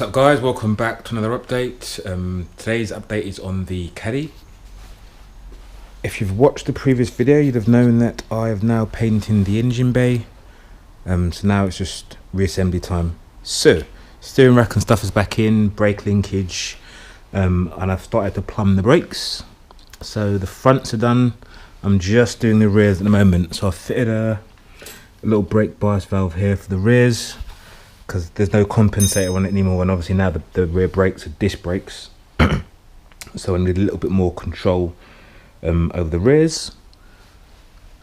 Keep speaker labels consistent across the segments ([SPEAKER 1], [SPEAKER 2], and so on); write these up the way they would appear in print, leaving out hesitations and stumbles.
[SPEAKER 1] What's up guys, welcome back to another update. Today's update is on the Caddy. If you've watched the previous video, you'd have known that I have now painted the engine bay. So now it's just reassembly time. So steering rack and stuff is back in, brake linkage, and I've started to plumb the brakes. So the fronts are done. I'm just doing the rears at the moment. So I've fitted a little brake bias valve here for the rears, because there's no compensator on it anymore, and obviously now the rear brakes are disc brakes. So I need a little bit more control over the rears.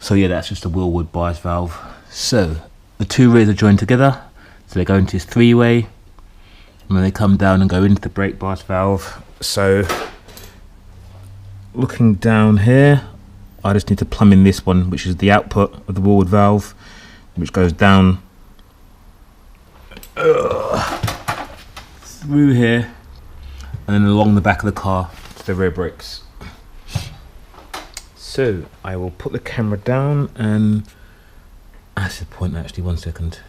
[SPEAKER 1] So yeah, that's just a wheelwood bias valve. So the two rears are joined together, so they go into this three-way, and then they come down and go into the brake bias valve. So looking down here, I just need to plumb in this one, which is the output of the wheelwood valve, which goes down through here and then along the back of the car to the rear brakes. So I will put the camera down, and that's the point actually, 1 second.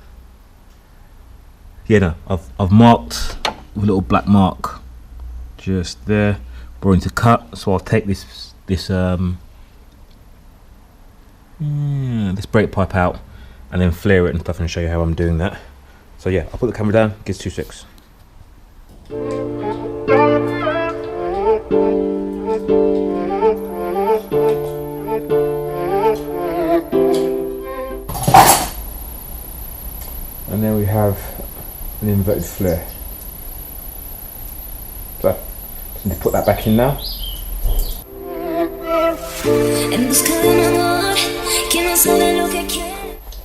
[SPEAKER 1] Yeah, no, I've marked with a little black mark just there, going to cut. So I'll take this brake pipe out and then flare it and stuff and show you how I'm doing that. So yeah, I'll put the camera down, gives 2 secs. And then we have an inverted flare. So, just need to put that back in now.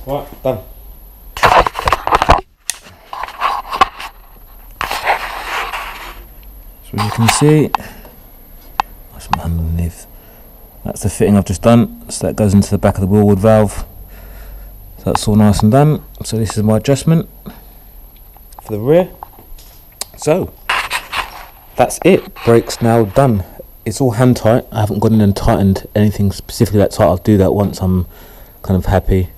[SPEAKER 1] Right, done. So as you can see, that's my hand underneath. That's the fitting I've just done. So that goes into the back of the wheelwood valve. So that's all nice and done. So this is my adjustment for the rear. So that's it. Brakes now done. It's all hand tight. I haven't gone in and tightened anything specifically that tight. I'll do that once I'm kind of happy.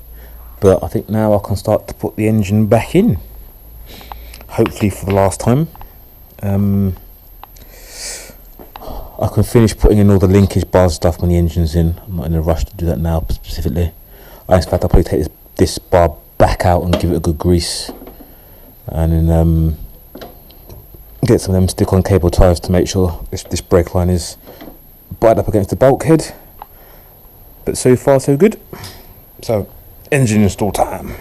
[SPEAKER 1] But I think now I can start to put the engine back in. Hopefully for the last time. I can finish putting in all the linkage bars stuff when the engine's in. I'm not in a rush to do that now specifically. In fact, I'll probably take this bar back out and give it a good grease, and then get some of them stick-on cable ties to make sure this brake line is butted up against the bulkhead. But so far so good. So engine install time.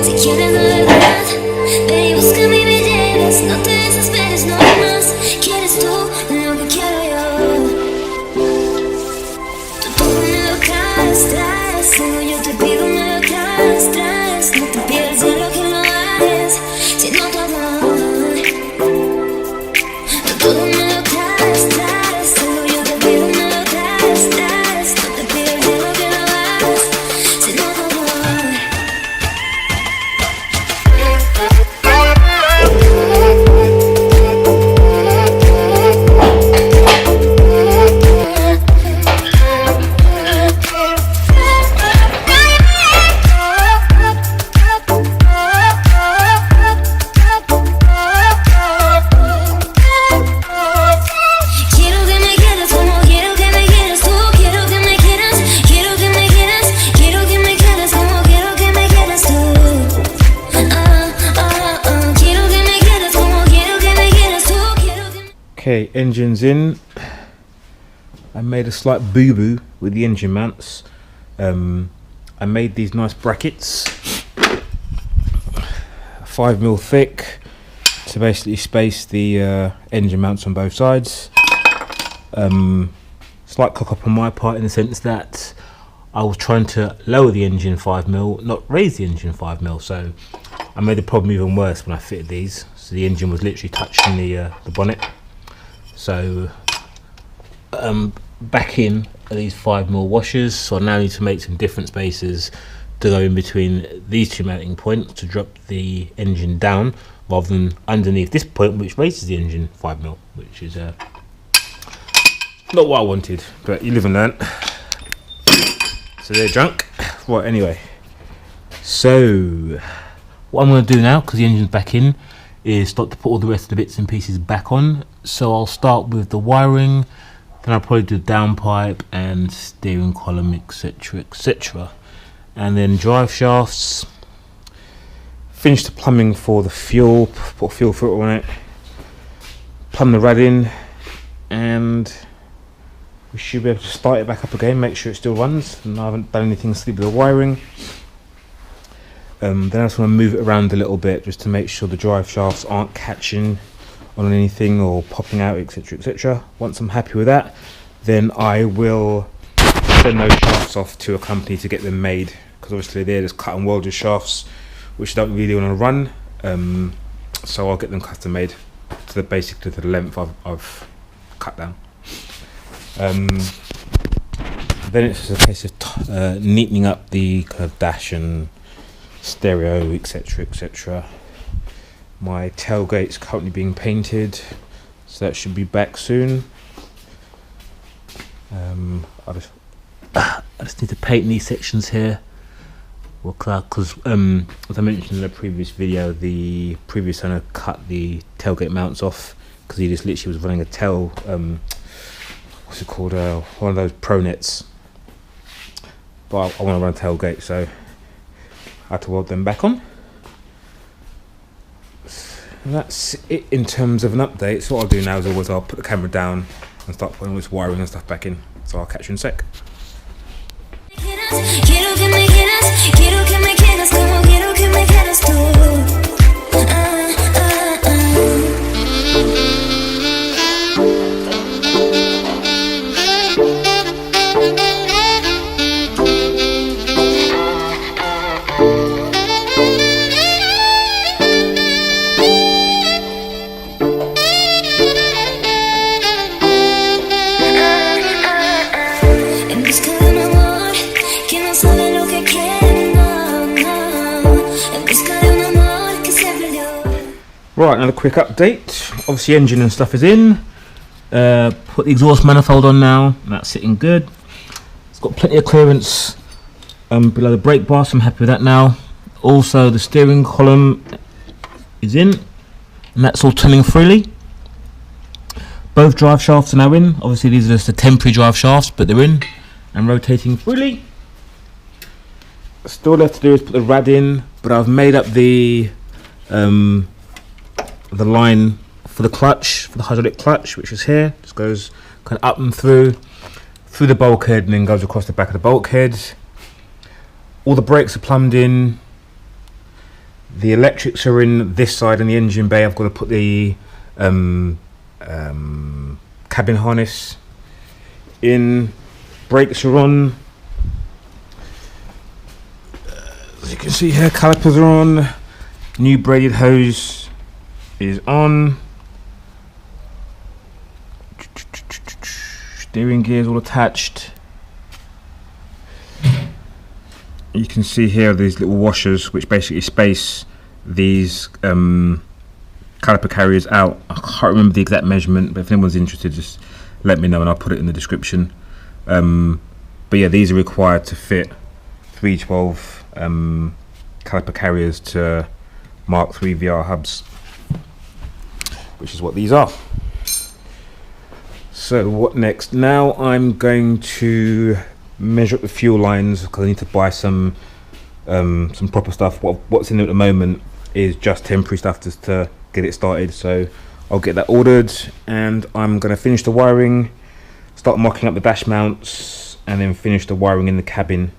[SPEAKER 2] Si quieres la verdad, ven y busca mi belleza. No te desesperes, no más. Quieres tú lo que quiero yo. Tú todo me lo traes. Como yo te pido me lo traes. No te pierdas en lo que no haces, sino tu amor. Tú todo me lo traes. Como yo te pido me lo traes. No te pierdas en lo que no haces, sino tu amor.
[SPEAKER 1] Okay, engine's in. I made a slight boo-boo with the engine mounts. I made these nice brackets, 5mm thick, to basically space the engine mounts on both sides. Slight cock up on my part in the sense that I was trying to lower the engine 5mm, not raise the engine 5mm. So I made the problem even worse when I fitted these. So the engine was literally touching the bonnet. So back in are these 5mm washers. So I now need to make some different spaces to go in between these two mounting points to drop the engine down, rather than underneath this point, which raises the engine 5mm, which is not what I wanted, but you live and learn. So they're drunk. Right, anyway. So what I'm going to do now, because the engine's back in, is start to put all the rest of the bits and pieces back on. So I'll start with the wiring, then I'll probably do downpipe and steering column, etc, etc, and then drive shafts. Finish the plumbing for the fuel, put a fuel filter on it, plumb the rad in, and we should be able to start it back up again, make sure it still runs. And I haven't done anything silly with the wiring. Then I just want to move it around a little bit just to make sure the drive shafts aren't catching on anything or popping out, etc, etc. Once I'm happy with that, then I will send those shafts off to a company to get them made, because obviously they're just cut and welded shafts which I don't really want to run, so I'll get them custom made to basically to the length I've cut down. Then it's just a case of neatening up the kind of dash and stereo, etc, etc. My tailgate's currently being painted, so that should be back soon. I just need to paint these sections here, because as I mentioned in the previous video, the previous owner cut the tailgate mounts off because he just literally was running a what's it called, one of those pro nets, but I want to run a tailgate, so I had to weld them back on. And that's it in terms of an update. So what I'll do now is always I'll put the camera down and start putting all this wiring and stuff back in, so I'll catch you in a sec. Right, another quick update. Obviously engine and stuff is in. Put the exhaust manifold on now, that's sitting good. It's got plenty of clearance below the brake bar, so I'm happy with that now. Also the steering column is in, and that's all turning freely. Both drive shafts are now in. Obviously these are just the temporary drive shafts, but they're in and rotating freely. Still left to do is put the rad in, but I've made up the line for the clutch, for the hydraulic clutch, which is here. Just goes kind of up and through the bulkhead and then goes across the back of the bulkhead. All the brakes are plumbed in. The electrics are in this side in the engine bay. I've got to put the cabin harness in. Brakes are on. As you can see here, calipers are on. New braided hose is on. Steering gears all attached. You can see here these little washers which basically space these caliper carriers out. I can't remember the exact measurement, but if anyone's interested, just let me know and I'll put it in the description. But yeah, these are required to fit 312 caliper carriers to Mark III VR hubs, which is what these are. So what next? Now I'm going to measure up the fuel lines because I need to buy some proper stuff. What's in there at the moment is just temporary stuff just to get it started, so I'll get that ordered, and I'm going to finish the wiring, start mocking up the dash mounts, and then finish the wiring in the cabin.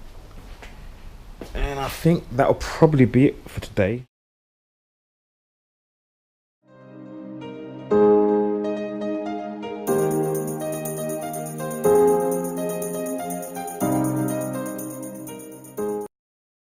[SPEAKER 1] And I think that'll probably be it for today.